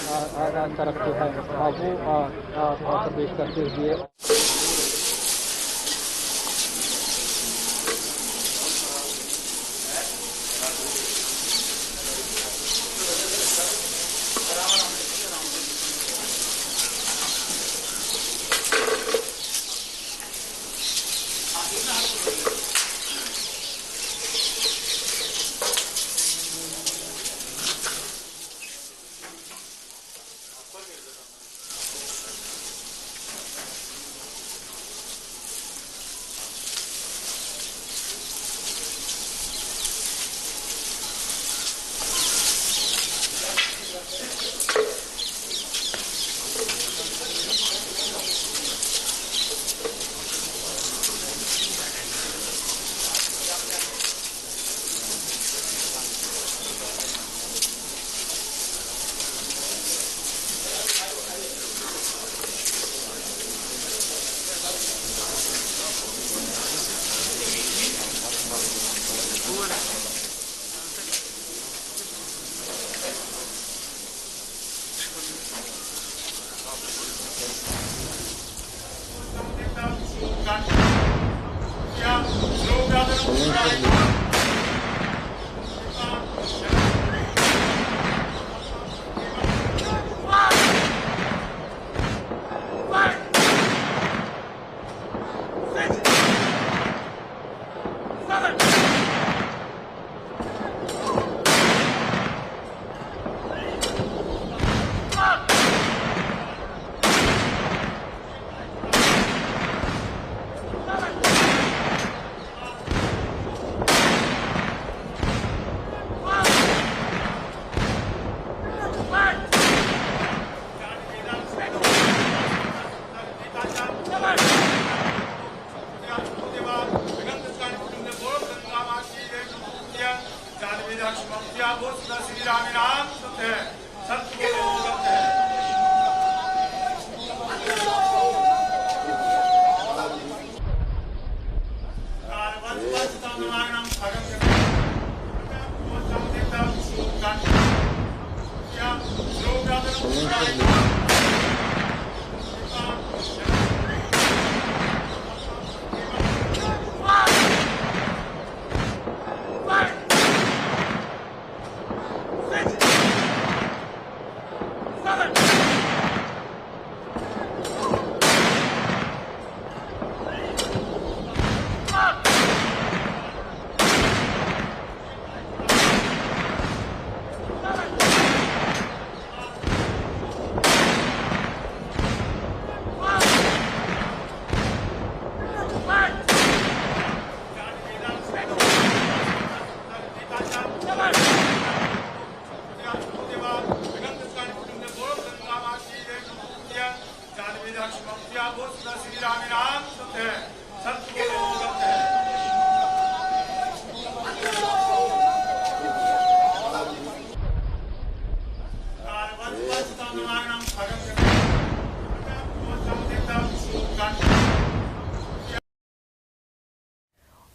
तरफ जो है वो प्रवेश करते हुए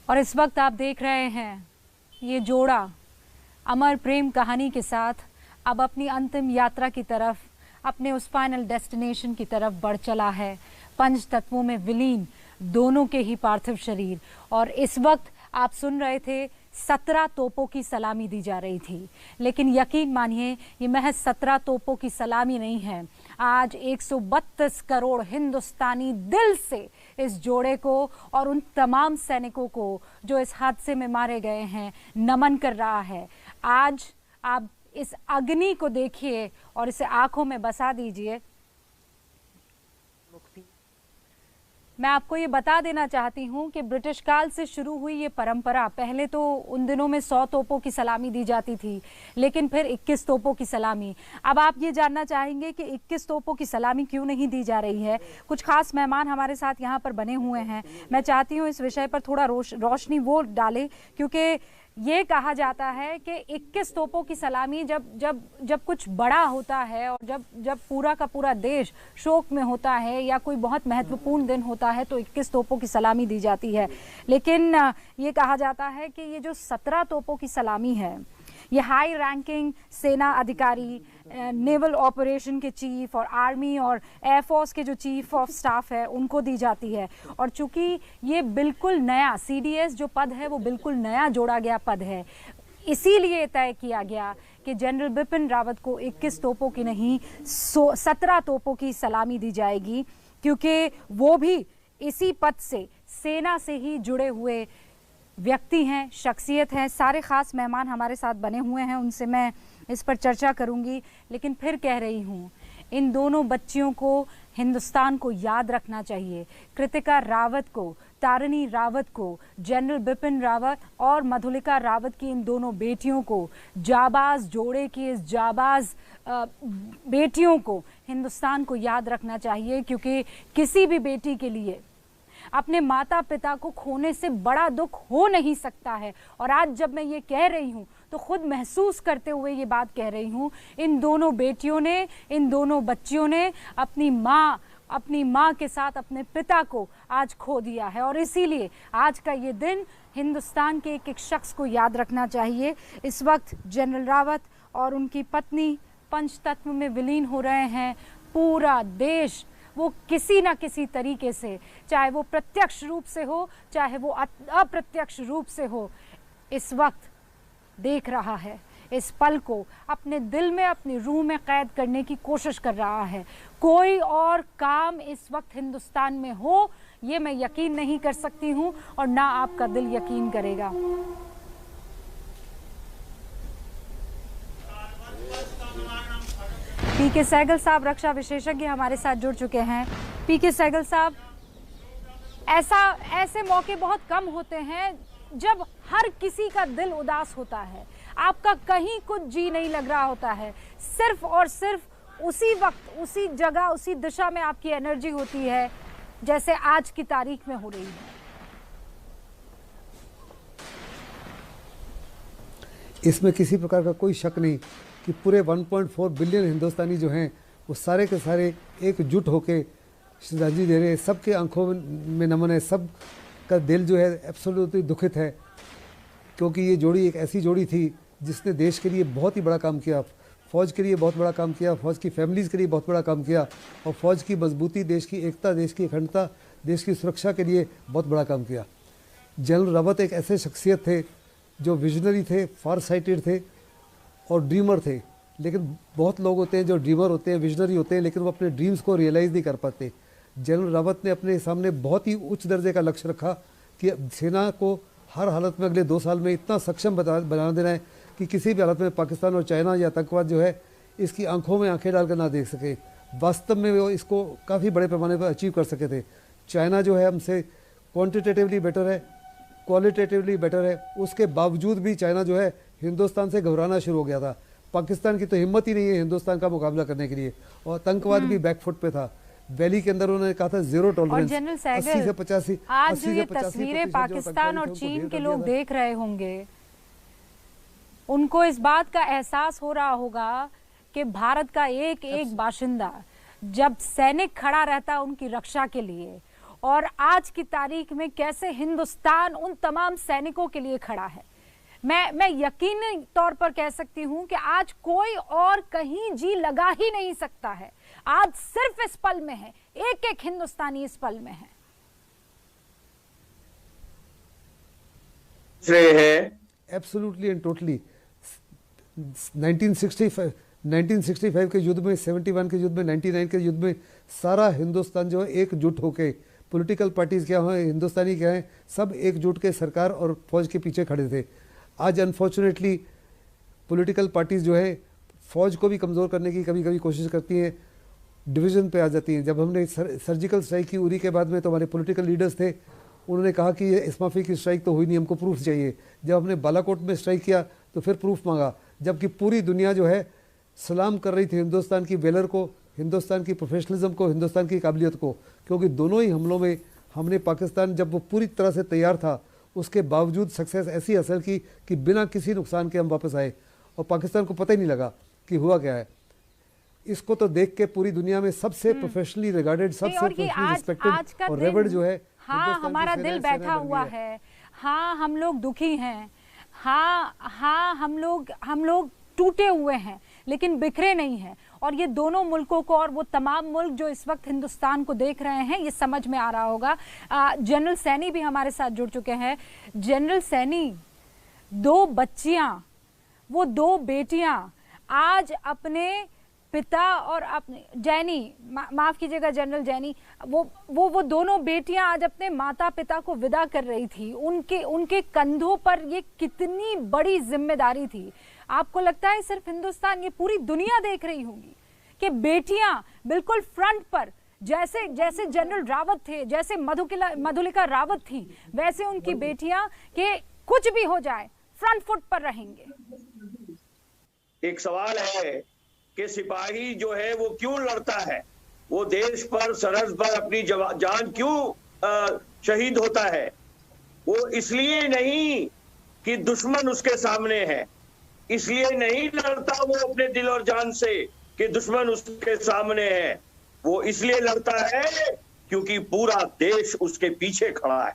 और इस वक्त आप देख रहे हैं ये जोड़ा अमर प्रेम कहानी के साथ अब अपनी अंतिम यात्रा की तरफ, अपने उस फाइनल डेस्टिनेशन की तरफ बढ़ चला है। पंच तत्वों में विलीन दोनों के ही पार्थिव शरीर। और इस वक्त आप सुन रहे थे 17 तोपों की सलामी दी जा रही थी, लेकिन यकीन मानिए ये महज 17 तोपों की सलामी नहीं है। आज 132 करोड़ हिंदुस्तानी दिल से इस जोड़े को और उन तमाम सैनिकों को जो इस हादसे में मारे गए हैं नमन कर रहा है। आज आप इस अग्नि को देखिए और इसे आंखों में बसा दीजिए। मैं आपको ये बता देना चाहती हूँ कि ब्रिटिश काल से शुरू हुई ये परंपरा, पहले तो उन दिनों में 100 तोपों की सलामी दी जाती थी, लेकिन फिर 21 तोपों की सलामी। अब आप ये जानना चाहेंगे कि 21 तोपों की सलामी क्यों नहीं दी जा रही है। कुछ खास मेहमान हमारे साथ यहाँ पर बने हुए हैं। मैं चाहती हूँ इस विषय पर थोड़ा रोशनी वो डाले, क्योंकि ये कहा जाता है कि 21 तोपों की सलामी जब कुछ बड़ा होता है और जब पूरा का पूरा देश शोक में होता है या कोई बहुत महत्वपूर्ण दिन होता है तो 21 तोपों की सलामी दी जाती है। लेकिन ये कहा जाता है कि ये जो 17 तोपों की सलामी है ये हाई रैंकिंग सेना अधिकारी, नेवल ऑपरेशन के चीफ और आर्मी और एयरफोर्स के जो चीफ ऑफ स्टाफ है उनको दी जाती है। और चूंकि ये बिल्कुल नया CDS जो पद है वो बिल्कुल नया जोड़ा गया पद है, इसीलिए तय किया गया कि जनरल बिपिन रावत को 21 तोपों की नहीं 17 तोपों की सलामी दी जाएगी, क्योंकि वो भी इसी पद से, सेना से ही जुड़े हुए व्यक्ति हैं, शख्सियत हैं। सारे ख़ास मेहमान हमारे साथ बने हुए हैं, उनसे मैं इस पर चर्चा करूंगी। लेकिन फिर कह रही हूँ, इन दोनों बच्चियों को हिंदुस्तान को याद रखना चाहिए। कृतिका रावत को, तारिणी रावत को, जनरल बिपिन रावत और मधुलिका रावत की इन दोनों बेटियों को, जाबाज जोड़े की इस जाबाज बेटियों को हिंदुस्तान को याद रखना चाहिए, क्योंकि किसी भी बेटी के लिए अपने माता पिता को खोने से बड़ा दुख हो नहीं सकता है। और आज जब मैं ये कह रही हूँ तो खुद महसूस करते हुए ये बात कह रही हूँ, इन दोनों बेटियों ने, इन दोनों बच्चियों ने अपनी माँ के साथ अपने पिता को आज खो दिया है। और इसीलिए आज का ये दिन हिंदुस्तान के एक एक शख्स को याद रखना चाहिए। इस वक्त जनरल रावत और उनकी पत्नी पंचतत्व में विलीन हो रहे हैं। पूरा देश वो किसी ना किसी तरीके से, चाहे वो प्रत्यक्ष रूप से हो चाहे वो अप्रत्यक्ष रूप से हो, इस वक्त देख रहा है, इस पल को अपने दिल में, अपनी रूह में कैद करने की कोशिश कर रहा है। कोई और काम इस वक्त हिंदुस्तान में हो ये मैं यकीन नहीं कर सकती हूँ और ना आपका दिल यकीन करेगा। पीके सहगल साहब, रक्षा विशेषज्ञ, हमारे साथ जुड़ चुके हैं। पीके सहगल साहब, ऐसे मौके बहुत कम होते हैं जब हर किसी का दिल उदास होता है, आपका कहीं कुछ जी नहीं लग रहा होता है, सिर्फ और सिर्फ उसी वक्त, उसी जगह, उसी दिशा में आपकी एनर्जी होती है, जैसे आज की तारीख में हो रही है। इसमें किसी प्रकार का कोई शक नहीं कि पूरे 1.4 बिलियन हिंदुस्तानी जो हैं वो सारे के सारे एकजुट होकर श्रद्धांजलि दे रहे हैं। सबके आंखों में नमन है, सब का दिल जो है एब्सोल्युटली दुखित है, क्योंकि ये जोड़ी एक ऐसी जोड़ी थी जिसने देश के लिए बहुत ही बड़ा काम किया, फ़ौज के लिए बहुत बड़ा काम किया, फ़ौज की फैमिलीज़ के लिए बहुत बड़ा काम किया और फ़ौज की मजबूती, देश की एकता, देश की अखंडता, देश की सुरक्षा के लिए बहुत बड़ा काम किया। जनरल रावत एक ऐसे शख्सियत थे जो विजनरी थे, फार साइटेड थे और ड्रीमर थे। लेकिन बहुत लोग होते हैं जो ड्रीमर होते हैं, विजनरी होते हैं, लेकिन वो अपने ड्रीम्स को रियलाइज़ नहीं कर पाते। जनरल रावत ने अपने सामने बहुत ही उच्च दर्जे का लक्ष्य रखा कि सेना को हर हालत में अगले 2 साल में इतना सक्षम बना देना है कि किसी भी हालत में पाकिस्तान और चाइना या आतंकवाद जो है इसकी आंखों में आंखें डालकर ना देख सके। वास्तव में वो इसको काफ़ी बड़े पैमाने पर अचीव कर सके थे। चाइना जो है हमसे क्वान्टिटेटिवली बेटर है, क्वालिटेटिवली बेटर है, उसके बावजूद भी चाइना जो है हिंदुस्तान से घबराना शुरू हो गया था। पाकिस्तान की तो हिम्मत ही नहीं है हिंदुस्तान का मुकाबला करने के लिए, और आतंकवाद भी बैकफुट पे था। वैली के अंदर उन्होंने कहा था 0 टॉलरेंस। 80 से 85 आज जो ये तस्वीरें पाकिस्तान और चीन के लोग देख रहे होंगे, उनको इस बात का एहसास हो रहा होगा कि भारत का एक एक बाशिंदा जब सैनिक खड़ा रहता उनकी रक्षा के लिए, और आज की तारीख में कैसे हिंदुस्तान उन तमाम सैनिकों के लिए खड़ा है। मैं यकीनी तौर पर कह सकती हूं कि आज कोई और कहीं जी लगा ही नहीं सकता है। आज सिर्फ इस पल में है, एक एक हिंदुस्तानी इस पल में है। एब्सोल्युटली एंड टोटली 1965 के युद्ध में, 71 के युद्ध में, 99 के युद्ध में सारा हिंदुस्तान जो है एकजुट होके, पॉलिटिकल पार्टीज क्या हैं, हिंदुस्तानी क्या हैं, सब एकजुट के सरकार और फौज के पीछे खड़े थे। आज अनफॉर्चुनेटली पॉलिटिकल पार्टीज जो है फौज को भी कमज़ोर करने की कभी कभी कोशिश करती हैं, डिवीज़न पे आ जाती हैं। जब हमने सर्जिकल स्ट्राइक की उरी के बाद में तो हमारे पॉलिटिकल लीडर्स थे, उन्होंने कहा कि ये इस्माफी की स्ट्राइक तो हुई नहीं, हमको प्रूफ चाहिए। जब हमने बालाकोट में स्ट्राइक किया तो फिर प्रूफ मांगा, जबकि पूरी दुनिया जो है सलाम कर रही थी हिंदुस्तान की वेलर को, हिंदुस्तान की प्रोफेशनलिज्म को, हिंदुस्तान की काबिलियत को, क्योंकि दोनों ही हमलों में हमने पाकिस्तान जब वो पूरी तरह से तैयार था उसके बावजूद सक्सेस ऐसी हासिल की कि बिना किसी नुकसान के हम वापस आए और पाकिस्तान को पता ही नहीं लगा कि हुआ क्या है। इसको तो देख के पूरी दुनिया में सबसे प्रोफेशनली रिगार्डेड, सबसे प्रोफेशनली रिस्पेक्टेड और रेवर्ड जो है, हाँ हमारा दिल बैठा हुआ है, हाँ हम लोग दुखी हैं, हाँ, हम लोग टूटे हुए हैं लेकिन बिखरे नहीं हैं। और ये दोनों मुल्कों को और वो तमाम मुल्क जो इस वक्त हिंदुस्तान को देख रहे हैं, ये समझ में आ रहा होगा। जनरल सैनी भी हमारे साथ जुड़ चुके हैं। जनरल सैनी, 2 बच्चियां, वो 2 बेटियां आज अपने पिता और अपने जैनी, माफ कीजिएगा जनरल जैनी, वो दोनों बेटियां आज अपने माता पिता को विदा कर रही थी। उनके कंधों पर ये कितनी बड़ी जिम्मेदारी थी। आपको लगता है सिर्फ हिंदुस्तान, ये पूरी दुनिया देख रही होगी कि बेटियां बिल्कुल फ्रंट पर, जैसे जनरल रावत थे, जैसे मधुलिका रावत थी, वैसे उनकी बेटियां के कुछ भी हो जाए फ्रंट फुट पर रहेंगे। एक सवाल है कि सिपाही जो है वो क्यों लड़ता है, वो देश पर सरहद पर अपनी जान क्यों शहीद होता है? वो इसलिए नहीं कि दुश्मन उसके सामने है, इसलिए नहीं लड़ता वो अपने दिल और जान से कि दुश्मन उसके सामने है। वो इसलिए लड़ता है क्योंकि पूरा देश उसके पीछे खड़ा है।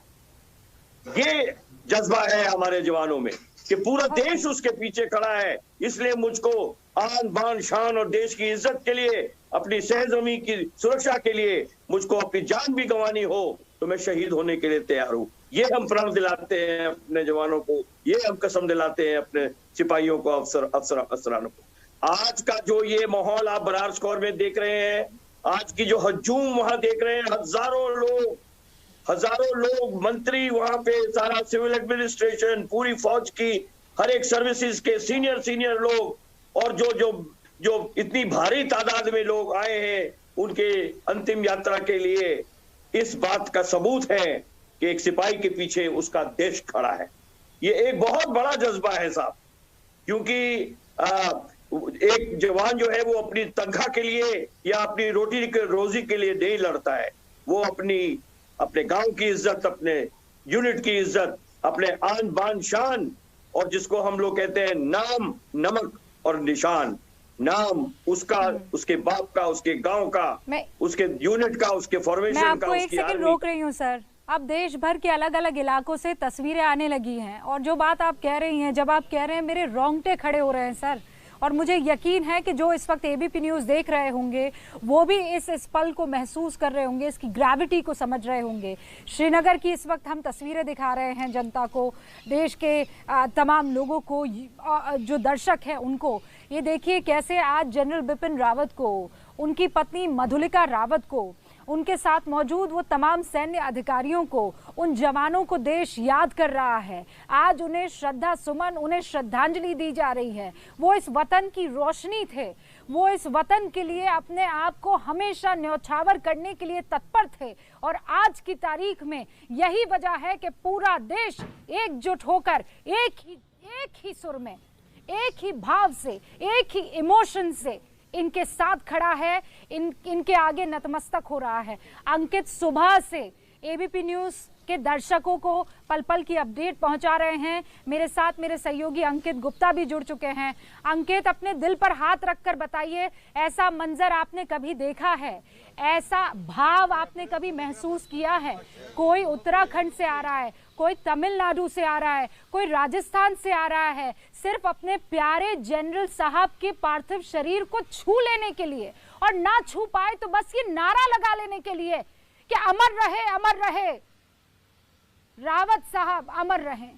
ये जज्बा है हमारे जवानों में कि पूरा देश उसके पीछे खड़ा है। इसलिए मुझको आन बान शान और देश की इज्जत के लिए, अपनी सहजमी की सुरक्षा के लिए मुझको अपनी जान भी गंवानी हो तो मैं शहीद होने के लिए तैयार हूं। ये हम प्रण दिलाते हैं अपने जवानों को, ये हम कसम दिलाते हैं अपने सिपाहियों को, अफसरानों को। आज का जो ये माहौल आप बरार स्कोर में देख रहे हैं, आज की जो हजूम वहां देख रहे हैं, हजारों लोग मंत्री वहां पे, सारा सिविल एडमिनिस्ट्रेशन, पूरी फौज की हर एक सर्विसेज के सीनियर लोग, और जो इतनी भारी तादाद में लोग आए हैं उनके अंतिम यात्रा के लिए, इस बात का सबूत है कि एक सिपाही के पीछे उसका देश खड़ा है। ये एक बहुत बड़ा जज्बा है साहब, क्योंकि एक जवान जो है वो अपनी तनख्वाह के लिए या अपनी रोजी के लिए नहीं लड़ता है। वो अपने गांव की इज्जत, अपने यूनिट की इज्जत, अपने आन बान शान, और जिसको हम लोग कहते हैं नाम, नमक और निशान, नाम उसका, उसके बाप का, उसके गांव का, उसके यूनिट का, उसके फॉर्मेशन का। मैं आपको एक सेकंड रोक रही हूँ सर। अब देश भर के अलग अलग इलाकों से तस्वीरें आने लगी हैं, और जो बात आप कह रही हैं, जब आप कह रहे हैं, मेरे रोंगटे खड़े हो रहे हैं सर। और मुझे यकीन है कि जो इस वक्त एबीपी न्यूज़ देख रहे होंगे वो भी इस पल को महसूस कर रहे होंगे, इसकी ग्रेविटी को समझ रहे होंगे। श्रीनगर की इस वक्त हम तस्वीरें दिखा रहे हैं जनता को, देश के तमाम लोगों को, जो दर्शक हैं उनको। ये देखिए कैसे आज जनरल बिपिन रावत को, उनकी पत्नी मधुलिका रावत को, उनके साथ मौजूद वो तमाम सैन्य अधिकारियों को, उन जवानों को देश याद कर रहा है। आज उन्हें श्रद्धा सुमन, उन्हें श्रद्धांजलि दी जा रही है। वो इस वतन की रोशनी थे, वो इस वतन के लिए अपने आप को हमेशा न्यौछावर करने के लिए तत्पर थे। और आज की तारीख में यही वजह है कि पूरा देश एकजुट होकर एक ही सुर में, एक ही भाव से, एक ही इमोशन से इनके साथ खड़ा है, इनके आगे नतमस्तक हो रहा है। अंकित सुबह से एबीपी न्यूज़ के दर्शकों को पल पल की अपडेट पहुंचा रहे हैं। मेरे साथ मेरे सहयोगी अंकित गुप्ता भी जुड़ चुके हैं। अंकित, अपने दिल पर हाथ रखकर बताइए, ऐसा मंजर आपने कभी देखा है? ऐसा भाव आपने कभी महसूस किया है? कोई उत्तराखंड से आ रहा है, कोई तमिलनाडु से आ रहा है, कोई राजस्थान से आ रहा है, सिर्फ अपने प्यारे जनरल साहब के पार्थिव शरीर को छू लेने के लिए, और ना छू पाए तो बस ये नारा लगा लेने के लिए कि अमर रहे रावत साहब, अमर रहें।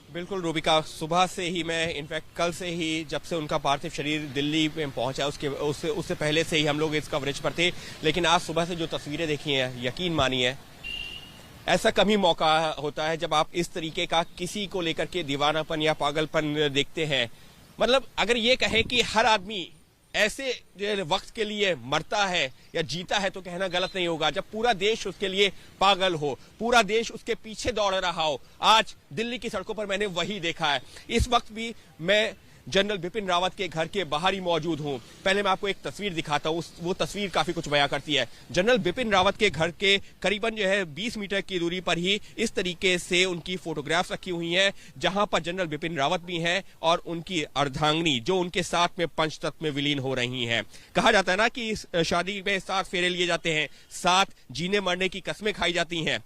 बिल्कुल रूबिका, सुबह से ही मैं, इनफैक्ट कल से ही, जब से उनका पार्थिव शरीर दिल्ली में पहुंचा, उससे पहले से ही हम लोग इस कवरेज पर थे। लेकिन आज सुबह से जो तस्वीरें देखी हैं, यकीन मानिए ऐसा कम ही मौका होता है जब आप इस तरीके का किसी को लेकर के दीवानापन या पागलपन देखते हैं। मतलब अगर ये कहे कि हर आदमी ऐसे वक्त के लिए मरता है या जीता है तो कहना गलत नहीं होगा, जब पूरा देश उसके लिए पागल हो, पूरा देश उसके पीछे दौड़ रहा हो। आज दिल्ली की सड़कों पर मैंने वही देखा है। इस वक्त भी मैं जनरल बिपिन रावत के घर के बाहर ही मौजूद हूं। पहले मैं आपको एक तस्वीर दिखाता हूं, वो तस्वीर काफी कुछ बयां करती है। जनरल बिपिन रावत के घर के करीबन 20 मीटर की दूरी पर ही इस तरीके से उनकी फोटोग्राफ्स रखी हुई हैं, जहां पर जनरल बिपिन रावत भी हैं और उनकी अर्धांगिनी जो उनके साथ में पंचतत्व में विलीन हो रही हैं। कहा जाता है ना कि इस शादी में 7 फेरे लिए जाते हैं, 7 जीने मरने की कस्में खाई जाती हैं।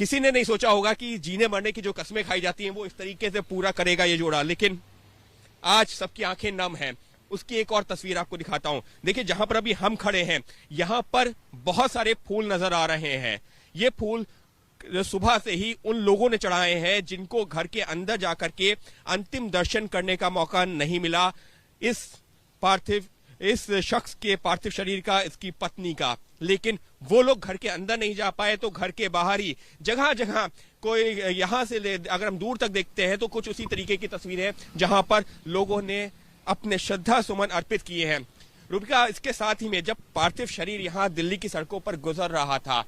किसी ने नहीं सोचा होगा कि जीने मरने की जो कस्में खाई जाती हैं वो इस तरीके से पूरा करेगा ये जोड़ा। लेकिन आज सबकी आंखें नम हैं। उसकी एक और तस्वीर आपको दिखाता हूं। देखिए, जहां पर अभी हम खड़े हैं यहां पर बहुत सारे फूल नजर आ रहे हैं। ये फूल सुबह से ही उन लोगों ने चढ़ाए हैं जिनको घर के अंदर जाकर के अंतिम दर्शन करने का मौका नहीं मिला इस शख्स के पार्थिव शरीर का, इसकी पत्नी का। लेकिन वो लोग घर के अंदर नहीं जा पाए तो घर के बाहर ही जगह जगह कोई यहां से अगर हम दूर तक देखते हैं तो कुछ उसी तरीके की तस्वीरें जहां पर लोगों ने अपने श्रद्धा सुमन अर्पित किए हैं। रूबिका, इसके साथ ही में जब पार्थिव शरीर यहां दिल्ली की सड़कों पर गुजर रहा था,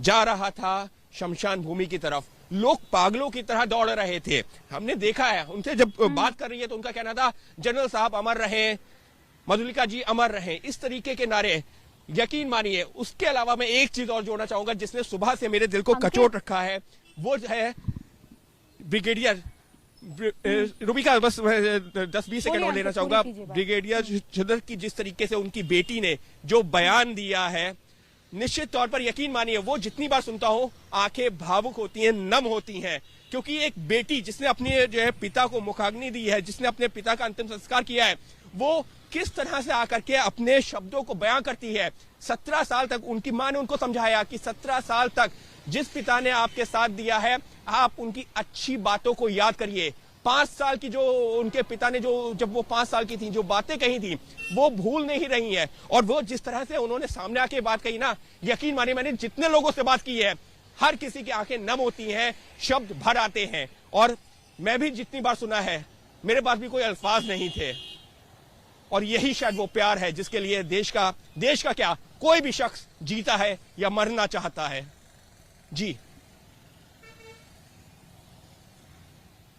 जा रहा था शमशान भूमि की तरफ, लोग पागलों की तरह दौड़ रहे थे। हमने देखा है, उनसे जब बात कर रही है तो उनका कहना था जनरल साहब अमर रहे, मधुलिका जी अमर रहे, इस तरीके के नारे। यकीन मानिए, उसके अलावा मैं एक चीज और जोड़ना चाहूंगा जिसने सुबह से मेरे दिल को कचोट रखा है, वो है ब्रिगेडियर रूबिका, बस 10-20 सेकंड और लेना चाहूंगा। ब्रिगेडियर छदर की जिस तरीके से उनकी बेटी ने जो बयान दिया है, निश्चित तौर पर यकीन मानिए वो जितनी बार सुनता हूं आंखें भावुक होती हैं, नम होती हैं। क्योंकि एक बेटी जिसने अपने जो है पिता को मुखाग्नि दी है, जिसने अपने पिता का अंतिम संस्कार किया है, वो किस तरह से आकर के अपने शब्दों को बयां करती है। 17 साल तक उनकी मां ने उनको समझाया कि 17 साल तक जिस पिता ने आपके साथ दिया है आप उनकी अच्छी बातों को याद करिए। 5 साल की जो उनके पिता ने जब वो 5 साल की थी जो बातें कही थी वो भूल नहीं रही हैं। और वो जिस तरह से उन्होंने सामने आके बात कही ना, यकीन मानिए मैंने जितने लोगों से बात की है हर किसी की आंखें नम होती हैं, शब्द भर आते हैं। और मैं भी जितनी बार सुना है मेरे पास भी कोई अल्फाज नहीं थे। और यही शायद वो प्यार है जिसके लिए देश का क्या कोई भी शख्स जीता है या मरना चाहता है। जी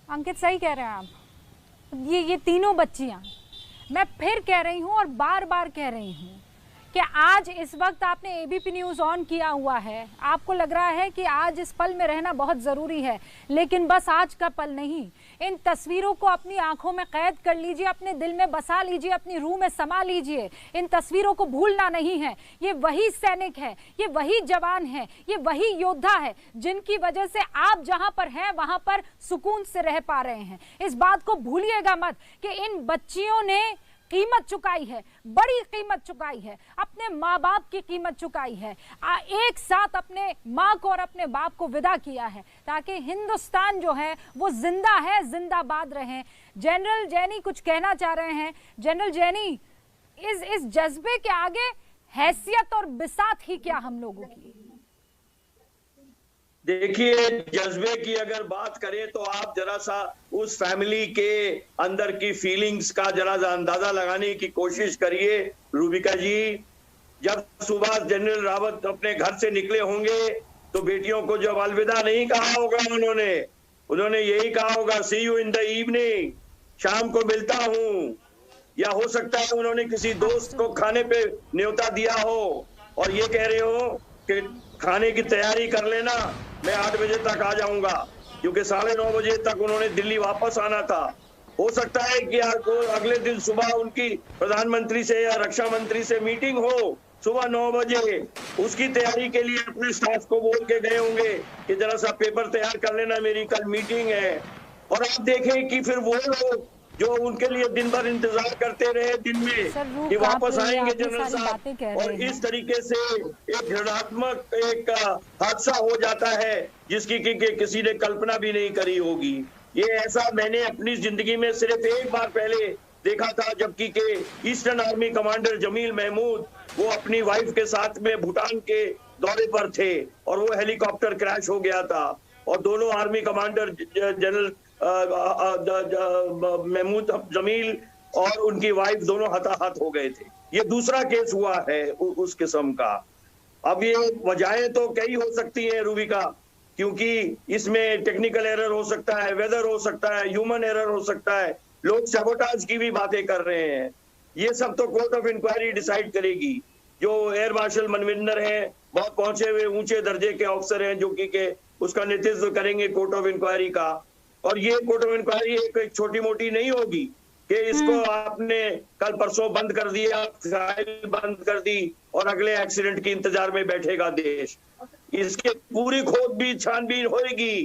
अंकित, सही कह रहे हैं आप। ये तीनों बच्चियां, मैं फिर कह रही हूं और बार बार कह रही हूं कि आज इस वक्त आपने एबीपी न्यूज़ ऑन किया हुआ है, आपको लग रहा है कि आज इस पल में रहना बहुत ज़रूरी है, लेकिन बस आज का पल नहीं, इन तस्वीरों को अपनी आंखों में कैद कर लीजिए, अपने दिल में बसा लीजिए, अपनी रूह में समा लीजिए। इन तस्वीरों को भूलना नहीं है। ये वही सैनिक है, ये वही जवान है, ये वही योद्धा है जिनकी वजह से आप जहां पर हैं वहां पर सुकून से रह पा रहे हैं। इस बात को भूलिएगा मत कि इन बच्चियों ने कीमत चुकाई है, बड़ी कीमत चुकाई है, अपने माँ बाप की कीमत चुकाई है, एक साथ अपने माँ को और अपने बाप को विदा किया है ताकि हिंदुस्तान जो है वो जिंदा है, जिंदाबाद रहे। जनरल जैनी कुछ कहना चाह रहे हैं। जनरल जैनी, इस जज्बे के आगे हैसियत और बिसात ही क्या हम लोगों की? देखिए, जज्बे की अगर बात करें तो आप जरा सा उस फैमिली के अंदर की फीलिंग्स का जरा सा अंदाजा लगाने की कोशिश करिए। रूबिका जी, जब सुबह जनरल रावत अपने घर से निकले होंगे तो बेटियों को जब अलविदा नहीं कहा होगा उन्होंने यही कहा होगा, सी यू इन द इवनिंग, शाम को मिलता हूं। या हो सकता है उन्होंने किसी दोस्त को खाने पे न्योता दिया हो और ये कह रहे हो कि खाने की तैयारी कर लेना, मैं 8 बजे तक आ जाऊंगा, क्योंकि 9:30 बजे तक उन्होंने दिल्ली वापस आना था। हो सकता है कि अगले दिन सुबह उनकी प्रधानमंत्री से या रक्षा मंत्री से मीटिंग हो सुबह 9 बजे। उसकी तैयारी के लिए अपने स्टाफ को बोल के गए होंगे कि जरा सा पेपर तैयार कर लेना, मेरी कल मीटिंग है। और आप देखें कि फिर वो लोग जो उनके लिए दिन भर इंतजार करते रहे दिन में कि वापस आएंगे जनरल साहब, और इस तरीके से एक ऋणात्मक एक हादसा हो जाता है जिसकी किसी ने कल्पना भी नहीं करी होगी। ये ऐसा मैंने अपनी जिंदगी में सिर्फ एक बार पहले देखा था, जबकि के eastern army commander Jamil Mahmood वो अपनी वाइफ के साथ में भूटान के दौरे पर थे और वो हेलीकॉप्टर क्रैश हो गया था और दोनों army commander general Mahmood Jamil और उनकी वाइफ दोनों हताहत हो गए थे। ये दूसरा केस हुआ है उस किस्म का। अब ये वजहें तो कई हो सकती हैं रूबिका, क्योंकि इसमें टेक्निकल एरर हो सकता है, वेदर हो सकता है, ह्यूमन एरर हो सकता है, लोग सैबोटाज की भी बातें कर रहे हैं। ये सब तो कोर्ट ऑफ इंक्वायरी डिसाइड करेगी। जो एयर मार्शल मनविंदर हैं, बहुत पहुंचे हुए ऊंचे दर्जे के ऑफिसर हैं जो कि उसका नेतृत्व करेंगे कोर्ट ऑफ इंक्वायरी का। और ये कोर्ट ऑफ इंक्वायरी एक छोटी मोटी नहीं होगी कि इसको आपने कल परसों बंद कर दिया, फाइल बंद कर दी और अगले एक्सीडेंट के इंतजार में बैठेगा देश। इसके पूरी खोज भी छानबीन होगी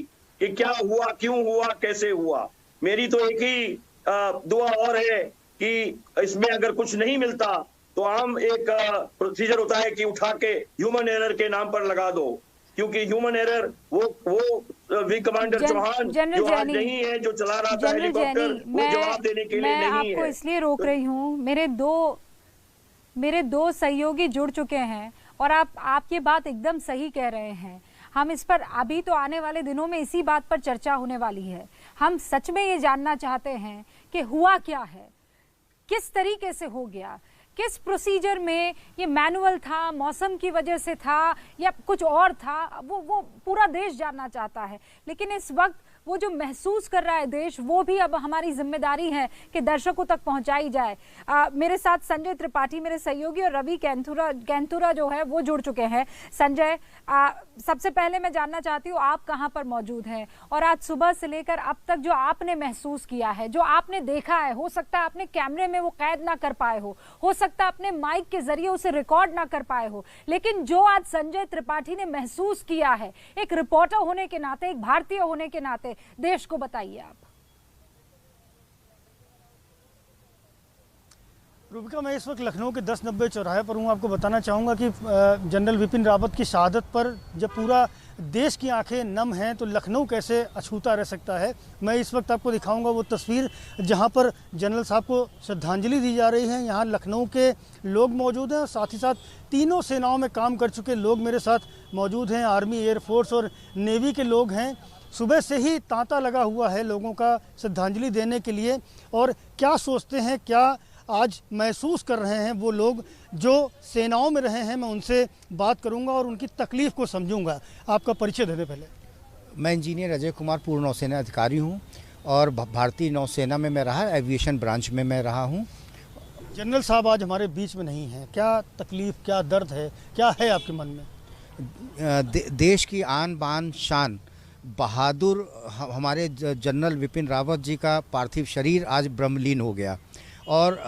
कि क्या हुआ, क्यों हुआ, कैसे हुआ। मेरी तो एक ही दुआ और है कि इसमें अगर कुछ नहीं मिलता तो आम एक प्रोसीजर होता है कि उठा के ह्यूमन एरर के नाम पर लगा दो, क्योंकि ह्यूमन एरर वो विंग कमांडर चौहान जो आज नहीं है, जो चला रहा था हेलीकॉप्टर, वो जवाब देने के लिए नहीं है। मैं आपको इसलिए रोक रही हूँ, मेरे दो सहयोगी जुड़ चुके हैं और आप ये बात एकदम सही कह रहे हैं। हम इस पर अभी तो आने वाले दिनों में इसी बात पर चर्चा होने वाली है। हम सच में ये जानना चाहते हैं कि हुआ क्या है, किस तरीके से हो गया, किस प्रोसीजर में ये मैनुअल था, मौसम की वजह से था या कुछ और था, वो पूरा देश जानना चाहता है। लेकिन इस वक्त वो जो महसूस कर रहा है देश, वो भी अब हमारी जिम्मेदारी है कि दर्शकों तक पहुंचाई जाए। मेरे साथ संजय त्रिपाठी मेरे सहयोगी और रवि कैंथुरा जो है वो जुड़ चुके हैं। संजय, सबसे पहले मैं जानना चाहती हूँ आप कहाँ पर मौजूद हैं और आज सुबह से लेकर अब तक जो आपने महसूस किया है, जो आपने देखा है, हो सकता है आपने कैमरे में वो कैद ना कर पाए हो सकता है अपने माइक के जरिए उसे रिकॉर्ड ना कर पाए हो, लेकिन जो आज संजय त्रिपाठी ने महसूस किया है, एक रिपोर्टर होने के नाते, एक भारतीय होने के नाते, देश को बताइए आप। रूबिका, मैं इस वक्त लखनऊ के 1090 चौराहे पर हूँ। आपको बताना चाहूँगा कि जनरल विपिन रावत की शहादत पर जब पूरा देश की आंखें नम हैं तो लखनऊ कैसे अछूता रह सकता है। मैं इस वक्त आपको दिखाऊंगा वो तस्वीर जहां पर जनरल साहब को श्रद्धांजलि दी जा रही है। यहाँ लखनऊ के लोग मौजूद हैं और साथ ही साथ तीनों सेनाओं में काम कर चुके लोग मेरे साथ मौजूद हैं। आर्मी, एयरफोर्स और नेवी के लोग हैं। सुबह से ही तांता लगा हुआ है लोगों का श्रद्धांजलि देने के लिए। और क्या सोचते हैं, क्या आज महसूस कर रहे हैं वो लोग जो सेनाओं में रहे हैं, मैं उनसे बात करूंगा और उनकी तकलीफ़ को समझूंगा। आपका परिचय दे दें पहले। मैं इंजीनियर अजय कुमार, पूर्व नौसेना अधिकारी हूं और भारतीय नौसेना में मैं रहा, एविएशन ब्रांच में मैं रहा हूं। जनरल साहब आज हमारे बीच में नहीं हैं, क्या तकलीफ़, क्या दर्द है, क्या है आपके मन में? देश की आन बान शान बहादुर हमारे जनरल विपिन रावत जी का पार्थिव शरीर आज ब्रह्मलीन हो गया और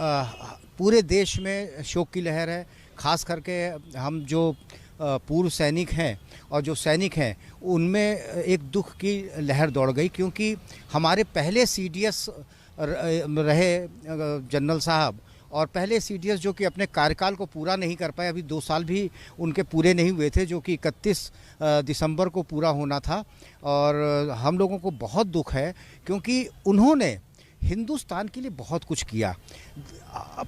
पूरे देश में शोक की लहर है। खास करके हम जो पूर्व सैनिक हैं और जो सैनिक हैं उनमें एक दुख की लहर दौड़ गई, क्योंकि हमारे पहले सीडीएस रहे जनरल साहब और पहले सीडीएस जो कि अपने कार्यकाल को पूरा नहीं कर पाए, अभी 2 साल भी उनके पूरे नहीं हुए थे, जो कि 31 दिसंबर को पूरा होना था। और हम लोगों को बहुत दुख है क्योंकि उन्होंने हिंदुस्तान के लिए बहुत कुछ किया।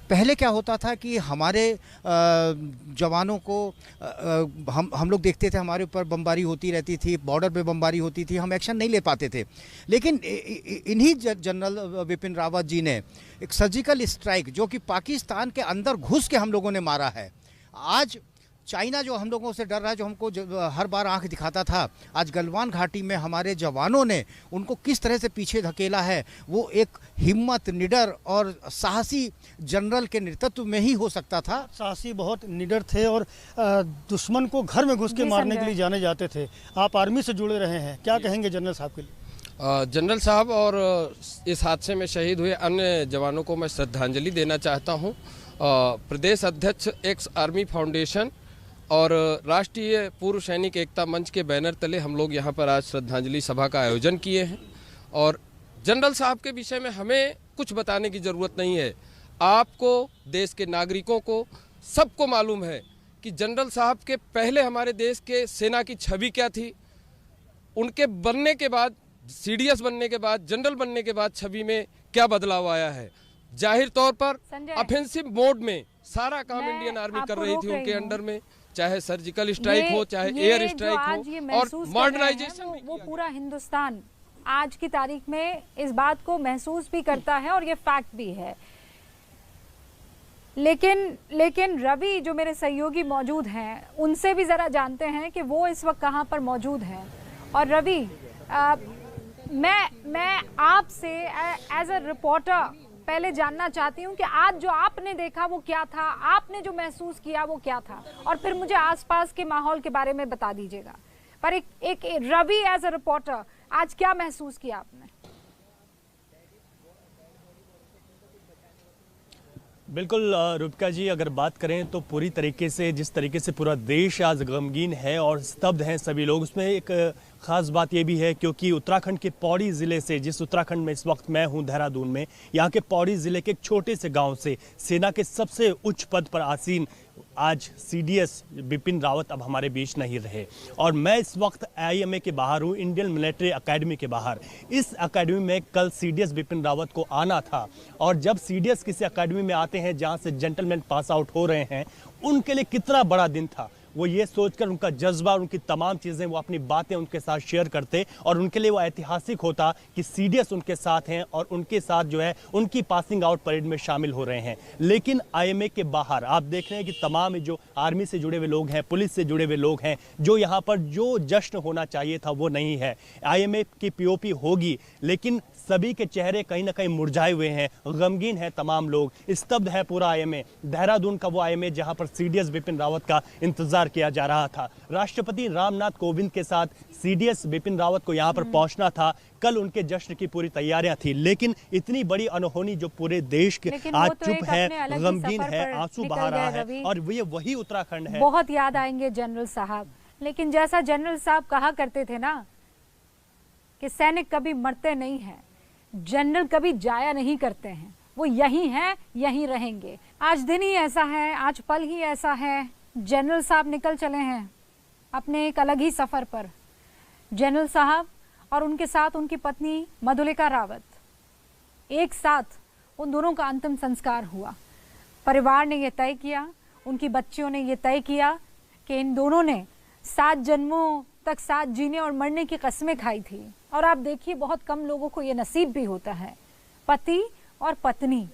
पहले क्या होता था कि हमारे जवानों को हम लोग देखते थे, हमारे ऊपर बमबारी होती रहती थी, बॉर्डर पे बमबारी होती थी, हम एक्शन नहीं ले पाते थे। लेकिन इन्हीं जनरल विपिन रावत जी ने एक सर्जिकल स्ट्राइक, जो कि पाकिस्तान के अंदर घुस के हम लोगों ने मारा है। आज चाइना जो हम लोगों से डर रहा है, जो हमको हर बार आंख दिखाता था, आज गलवान घाटी में हमारे जवानों ने उनको किस तरह से पीछे धकेला है, वो एक हिम्मत, निडर और साहसी जनरल के नेतृत्व में ही हो सकता था। साहसी, बहुत निडर थे और दुश्मन को घर में घुस के मारने के लिए जाने जाते थे। आप आर्मी से जुड़े रहे हैं, क्या कहेंगे जनरल साहब के लिए? जनरल साहब और इस हादसे में शहीद हुए अन्य जवानों को मैं श्रद्धांजलि देना चाहता हूँ। प्रदेश अध्यक्ष एक्स आर्मी फाउंडेशन और राष्ट्रीय पूर्व सैनिक एकता मंच के बैनर तले हम लोग यहाँ पर आज श्रद्धांजलि सभा का आयोजन किए हैं। और जनरल साहब के विषय में हमें कुछ बताने की ज़रूरत नहीं है। आपको, देश के नागरिकों को, सबको मालूम है कि जनरल साहब के पहले हमारे देश के सेना की छवि क्या थी, उनके बनने के बाद, सीडीएस बनने के बाद, जनरल बनने के बाद छवि में क्या बदलाव आया है। जाहिर तौर पर ऑफेंसिव मोड में सारा काम इंडियन आर्मी कर रही थी उनके अंडर में, चाहे सर्जिकल स्ट्राइक हो, चाहे एयर स्ट्राइक हो और मॉडर्नाइजेशन। वो पूरा हिंदुस्तान आज की तारीख में इस बात को महसूस भी करता है और ये फैक्ट भी है। लेकिन रवि, जो मेरे सहयोगी मौजूद हैं, उनसे भी जरा जानते हैं कि वो इस वक्त कहाँ पर मौजूद हैं। और रवि, मैं आपसे एज अ रिपोर्टर पहले जानना चाहती हूँ कि आज जो आपने देखा वो क्या था, आपने जो महसूस किया वो क्या था, और फिर मुझे आसपास के माहौल के बारे में बता दीजिएगा। पर एक रवि एज अ रिपोर्टर आज क्या महसूस किया आपने? बिल्कुल रूपिका जी, अगर बात करें तो पूरी तरीके से जिस तरीके से पूरा देश आज गमगीन है और स्तब्ध हैं सभी लोग, उसमें एक ख़ास बात ये भी है क्योंकि उत्तराखंड के पौड़ी ज़िले से, जिस उत्तराखंड में इस वक्त मैं हूँ देहरादून में, यहाँ के पौड़ी ज़िले के एक छोटे से गांव से सेना के सबसे उच्च पद पर आसीन आज CDS बिपिन रावत अब हमारे बीच नहीं रहे। और मैं इस वक्त IMA के बाहर हूँ, इंडियन मिलिट्री एकेडमी के बाहर। इस एकेडमी में कल CDS बिपिन रावत को आना था, और जब CDS किसी एकेडमी में आते हैं जहाँ से जेंटलमैन पास आउट हो रहे हैं, उनके लिए कितना बड़ा दिन था। वो ये सोचकर उनका जज्बा, उनकी तमाम चीज़ें, वो अपनी बातें उनके साथ शेयर करते, और उनके लिए वो ऐतिहासिक होता कि CDS उनके साथ हैं और उनके साथ जो है उनकी पासिंग आउट परेड में शामिल हो रहे हैं। लेकिन IMA के बाहर आप देख रहे हैं कि तमाम जो आर्मी से जुड़े हुए लोग हैं, पुलिस से जुड़े हुए लोग हैं, जो यहाँ पर जो जश्न होना चाहिए था वो नहीं है। IMA की POP होगी, लेकिन सभी के चेहरे कहीं ना कहीं मुरझाए हुए हैं, गमगीन है तमाम लोग, स्तब्ध है पूरा IMA। देहरादून का वो IMA जहां पर CDS बिपिन रावत का इंतजार किया जा रहा था। राष्ट्रपति रामनाथ कोविंद के साथ CDS बिपिन रावत को यहां पर पहुंचना था। कल उनके जश्न की पूरी तैयारियां थी, लेकिन इतनी बड़ी अनहोनी जो पूरे देश के आज चुप है, गमगीन है, आंसू बहा रहा है, और ये वही उत्तराखंड है। बहुत याद आएंगे जनरल साहब, लेकिन जैसा जनरल साहब कहा करते थे ना कि सैनिक कभी मरते नहीं हैं, जनरल कभी जाया नहीं करते हैं, वो यही हैं, यहीं रहेंगे। आज दिन ही ऐसा है, आज पल ही ऐसा है। जनरल साहब निकल चले हैं अपने एक अलग ही सफर पर। जनरल साहब और उनके साथ उनकी पत्नी मधुलिका रावत, एक साथ उन दोनों का अंतिम संस्कार हुआ। परिवार ने यह तय किया, उनकी बच्चियों ने यह तय किया कि इन दोनों ने 7 जन्मों तक साथ जीने और मरने की कस्में खाई थी। और आप देखिए, बहुत कम लोगों को ये नसीब भी होता है, पति और पत्नी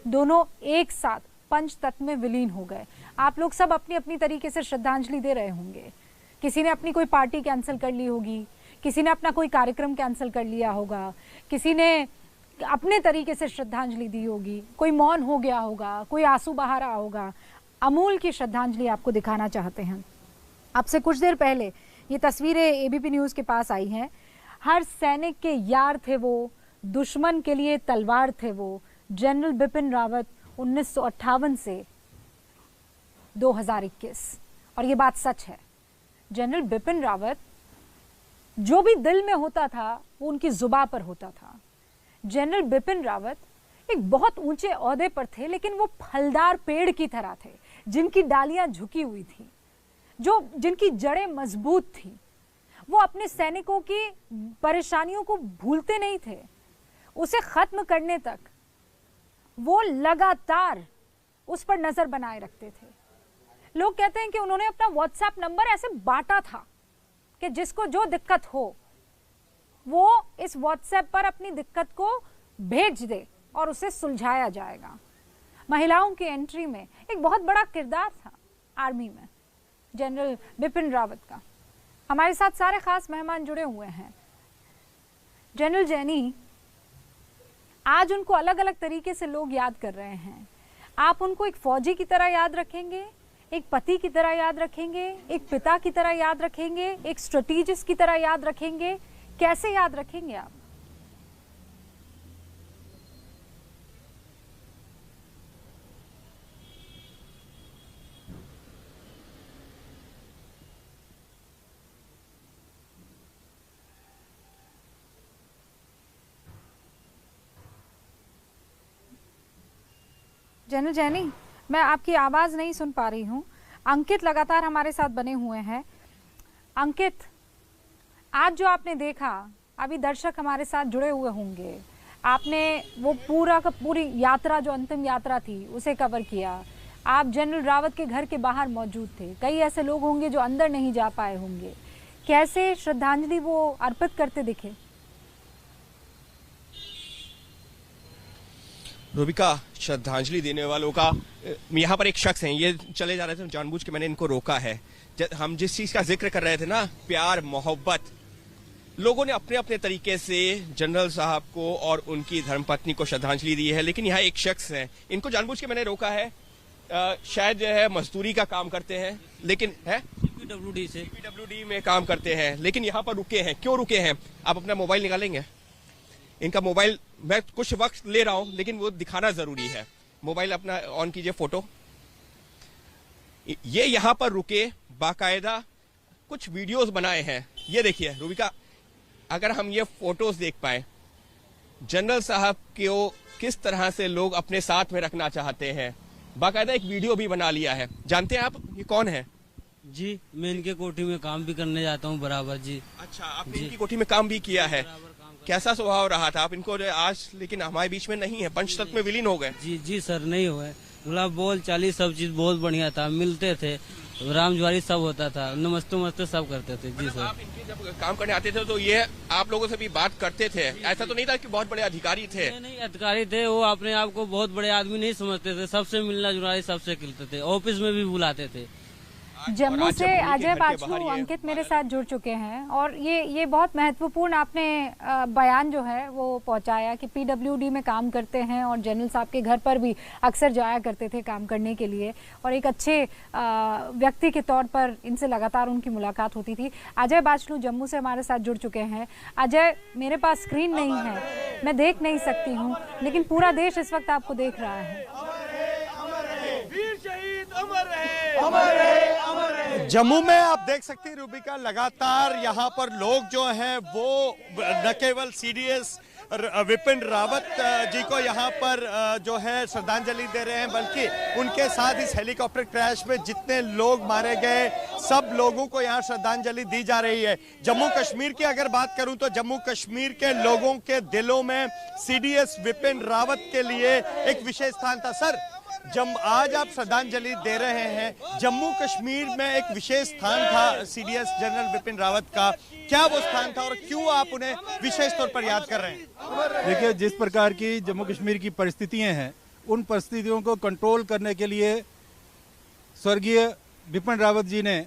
दोनों एक साथ पंच तत्व में विलीन हो गए। आप लोग सब अपनी अपनी तरीके से श्रद्धांजलि दे रहे होंगे। किसी ने अपनी कोई पार्टी कैंसिल कर ली होगी, किसी ने अपना कोई कार्यक्रम कैंसिल कर लिया होगा, किसी ने अपने तरीके से श्रद्धांजलि दी होगी, कोई मौन हो गया होगा, कोई आंसू बहा रहा होगा। अमूल की श्रद्धांजलि आपको दिखाना चाहते हैं। आपसे कुछ देर पहले ये तस्वीरें ABP न्यूज़ के पास आई हैं। हर सैनिक के यार थे वो, दुश्मन के लिए तलवार थे वो। जनरल बिपिन रावत 1958 से 2021, और ये बात सच है। जनरल बिपिन रावत जो भी दिल में होता था वो उनकी जुबान पर होता था। जनरल बिपिन रावत एक बहुत ऊंचे ओहदे पर थे, लेकिन वो फलदार पेड़ की तरह थे जिनकी डालियां झुकी हुई थी, जिनकी जड़ें मजबूत थी। वो अपने सैनिकों की परेशानियों को भूलते नहीं थे, उसे खत्म करने तक वो लगातार उस पर नजर बनाए रखते थे। लोग कहते हैं कि उन्होंने अपना WhatsApp नंबर ऐसे बांटा था कि जिसको जो दिक्कत हो वो इस WhatsApp पर अपनी दिक्कत को भेज दे और उसे सुलझाया जाएगा। महिलाओं की एंट्री में एक बहुत बड़ा किरदार था आर्मी में जनरल बिपिन रावत का। हमारे साथ सारे खास मेहमान जुड़े हुए हैं। जनरल जैनी, आज उनको अलग अलग तरीके से लोग याद कर रहे हैं। आप उनको एक फौजी की तरह याद रखेंगे, एक पति की तरह याद रखेंगे, एक पिता की तरह याद रखेंगे, एक स्ट्रेटेजिस्ट की तरह याद रखेंगे, कैसे याद रखेंगे आप? जनरल जैनी, मैं आपकी आवाज़ नहीं सुन पा रही हूँ। अंकित लगातार हमारे साथ बने हुए हैं। अंकित, आज जो आपने देखा, अभी दर्शक हमारे साथ जुड़े हुए होंगे, आपने वो पूरी यात्रा जो अंतिम यात्रा थी उसे कवर किया। आप जनरल रावत के घर के बाहर मौजूद थे। कई ऐसे लोग होंगे जो अंदर नहीं जा पाए होंगे। कैसे श्रद्धांजलि वो अर्पित करते दिखे? रूबिका, श्रद्धांजलि देने वालों का यहाँ पर एक शख्स है, ये चले जा रहे थे, जानबूझ के मैंने इनको रोका है। हम जिस चीज का जिक्र कर रहे थे ना, प्यार मोहब्बत, लोगों ने अपने अपने तरीके से जनरल साहब को और उनकी धर्मपत्नी को श्रद्धांजलि दी है। लेकिन यहाँ एक शख्स है, इनको जानबूझ के मैंने रोका है। शायद जो है मजदूरी का काम करते हैं, लेकिन है CPWD में काम करते हैं, लेकिन यहाँ पर रुके हैं। क्यों रुके हैं? आप अपना मोबाइल निकालेंगे? इनका मोबाइल मैं कुछ वक्त ले रहा हूं, लेकिन वो दिखाना जरूरी है। मोबाइल अपना ऑन कीजिए, फोटो। ये यहां पर रुके, बाकायदा कुछ वीडियोस बनाए हैं। ये देखिए रूबिका, अगर हम ये फोटोज देख पाए, जनरल साहब को किस तरह से लोग अपने साथ में रखना चाहते हैं, बाकायदा एक वीडियो भी बना लिया है। जानते हैं आप ये कौन है? जी, मैं इनके कोठी में काम भी करने जाता हूँ बराबर जी। अच्छा, आपने इनकी कोठी में काम भी किया है। कैसा स्वभाव रहा था? आप इनको आज लेकिन हमारे बीच में नहीं है, पंचतत्व में विलीन हो गए। जी सर, नहीं हुए। गुलाब बोल चाली सब चीज बहुत बढ़िया था, मिलते थे, राम ज्वारी सब होता था, नमस्ते सब करते थे। जी सर, आप इनके जब काम करने आते थे तो ये आप लोगों से भी बात करते थे? ऐसा तो नहीं था कि बहुत बड़े अधिकारी थे? नहीं अधिकारी थे, वो अपने आप को बहुत बड़े आदमी नहीं समझते थे, सबसे मिलना जुलना सबसे खेलते थे, ऑफिस में भी बुलाते थे। जम्मू से अजय बाचलू अंकित मेरे साथ जुड़ चुके हैं और ये बहुत महत्वपूर्ण आपने बयान जो है वो पहुंचाया कि पीडब्ल्यूडी में काम करते हैं और जनरल साहब के घर पर भी अक्सर जाया करते थे काम करने के लिए, और एक अच्छे व्यक्ति के तौर पर इनसे लगातार उनकी मुलाकात होती थी। अजय बाचलू जम्मू से हमारे साथ जुड़ चुके हैं। अजय, मेरे पास स्क्रीन नहीं है, मैं देख नहीं सकती हूँ, लेकिन पूरा देश इस वक्त आपको देख रहा है। जम्मू में आप देख सकती हैं रूबिका, लगातार यहाँ पर लोग जो हैं वो न केवल सीडीएस विपिन रावत जी को यहाँ पर जो है श्रद्धांजलि दे रहे हैं, बल्कि उनके साथ इस हेलीकॉप्टर क्रैश में जितने लोग मारे गए सब लोगों को यहाँ श्रद्धांजलि दी जा रही है। जम्मू कश्मीर की अगर बात करूं तो जम्मू कश्मीर के लोगों के दिलों में सीडीएस विपिन रावत के लिए एक विशेष स्थान था। सर, जब आज आप श्रद्धांजलि दे रहे हैं, जम्मू कश्मीर में एक विशेष स्थान था सीडीएस जनरल विपिन रावत का, क्या वो स्थान था और क्यों आप उन्हें विशेष तौर पर याद कर रहे हैं? देखिए, जिस प्रकार की जम्मू कश्मीर की परिस्थितियां हैं, उन परिस्थितियों को कंट्रोल करने के लिए स्वर्गीय विपिन रावत जी ने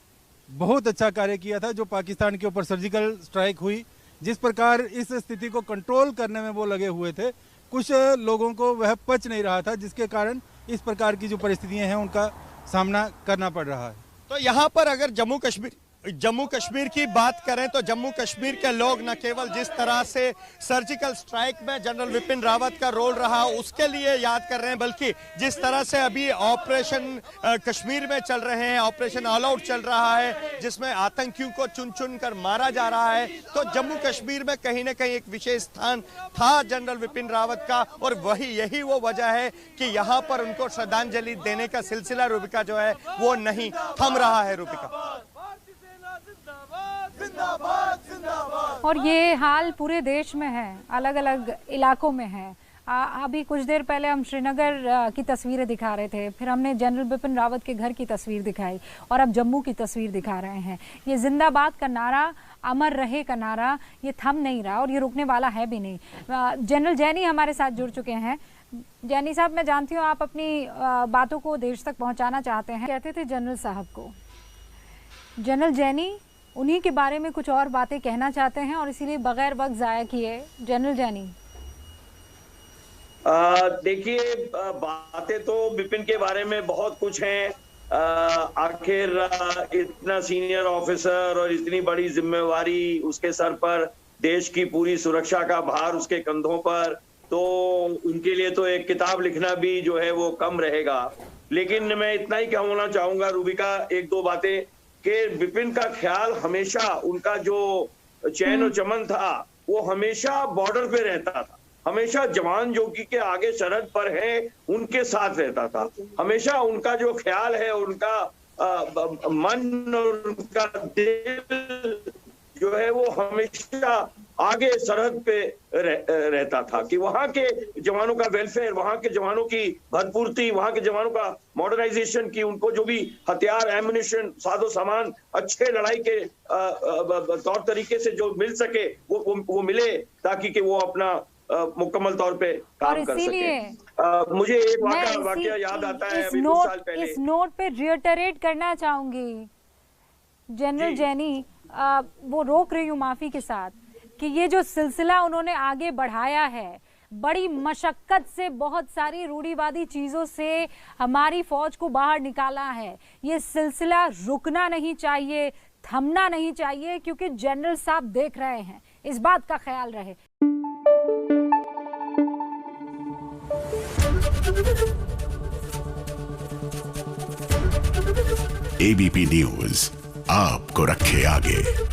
बहुत अच्छा कार्य किया था। जो पाकिस्तान के ऊपर सर्जिकल स्ट्राइक हुई, जिस प्रकार इस स्थिति को कंट्रोल करने में वो लगे हुए थे, कुछ लोगों को वह पच नहीं रहा था, जिसके कारण इस प्रकार की जो परिस्थितियां हैं उनका सामना करना पड़ रहा है। तो यहाँ पर अगर जम्मू कश्मीर की बात करें तो जम्मू कश्मीर के लोग न केवल जिस तरह से सर्जिकल स्ट्राइक में जनरल विपिन रावत का रोल रहा उसके लिए याद कर रहे हैं, बल्कि जिस तरह से अभी ऑपरेशन कश्मीर में चल रहे हैं, ऑपरेशन ऑल आउट चल रहा है, जिसमें आतंकियों को चुन चुन कर मारा जा रहा है, तो जम्मू कश्मीर में कहीं ना कहीं एक विशेष स्थान था जनरल विपिन रावत का, और यही वो वजह है कि यहाँ पर उनको श्रद्धांजलि देने का सिलसिला रूबिका जो है वो नहीं थम रहा है। रूबिका, और ये हाल पूरे देश में है, अलग अलग इलाकों में है। अभी कुछ देर पहले हम श्रीनगर की तस्वीरें दिखा रहे थे, फिर हमने जनरल बिपिन रावत के घर की तस्वीर दिखाई, और अब जम्मू की तस्वीर दिखा रहे हैं। ये जिंदाबाद का नारा, अमर रहे का नारा, ये थम नहीं रहा और ये रुकने वाला है भी नहीं। जनरल जैनी हमारे साथ जुड़ चुके हैं। जैनी साहब, मैं जानती हूँ आप अपनी बातों को देश तक पहुँचाना चाहते हैं। कहते थे जनरल साहब को, जनरल जैनी उन्हीं के बारे में कुछ और बातें कहना चाहते हैं और इसीलिए बगैर वक्त जाया किए जनरल जैनी। देखिए, बातें तो बिपिन के बारे में बहुत कुछ हैं। आखिर इतना सीनियर ऑफिसर और इतनी बड़ी जिम्मेवारी उसके सर पर, देश की पूरी सुरक्षा का भार उसके कंधों पर, तो उनके लिए तो एक किताब लिखना भी जो है वो कम रहेगा। लेकिन मैं इतना ही कहना चाहूंगा रूबिका, एक दो बातें, कि विपिन का ख्याल हमेशा, उनका जो चैन और चमन था वो हमेशा बॉर्डर पे रहता था, हमेशा जवान जो कि के आगे सरहद पर है उनके साथ रहता था। हमेशा उनका जो ख्याल है, उनका मन और उनका दिल जो है वो हमेशा आगे सरहद पे रहता था कि वहां के जवानों का वेलफेयर, वहां के जवानों की भरपूर्ति, वहां के जवानों का मॉडर्नाइजेशन की, उनको जो भी हथियार, एम्युनिशन, साजो सामान अच्छे लड़ाई के तौर तरीके से जो मिल सके वो मिले, ताकि कि वो अपना मुकम्मल तौर पे काम कर सके। मुझे एक वाकया याद आता है अभी कुछ साल पहले। इस नोट पे रियटरेट करना चाहूंगी जनरल जैनी, वो रोक रही हूँ माफी के साथ, कि ये जो सिलसिला उन्होंने आगे बढ़ाया है, बड़ी मशक्कत से, बहुत सारी रूढ़िवादी चीज़ों से हमारी फौज को बाहर निकाला है। ये सिलसिला रुकना नहीं चाहिए, थमना नहीं चाहिए, क्योंकि जनरल साहब देख रहे हैं। इस बात का ख्याल रहे। एबीपी न्यूज आपको रखे आगे।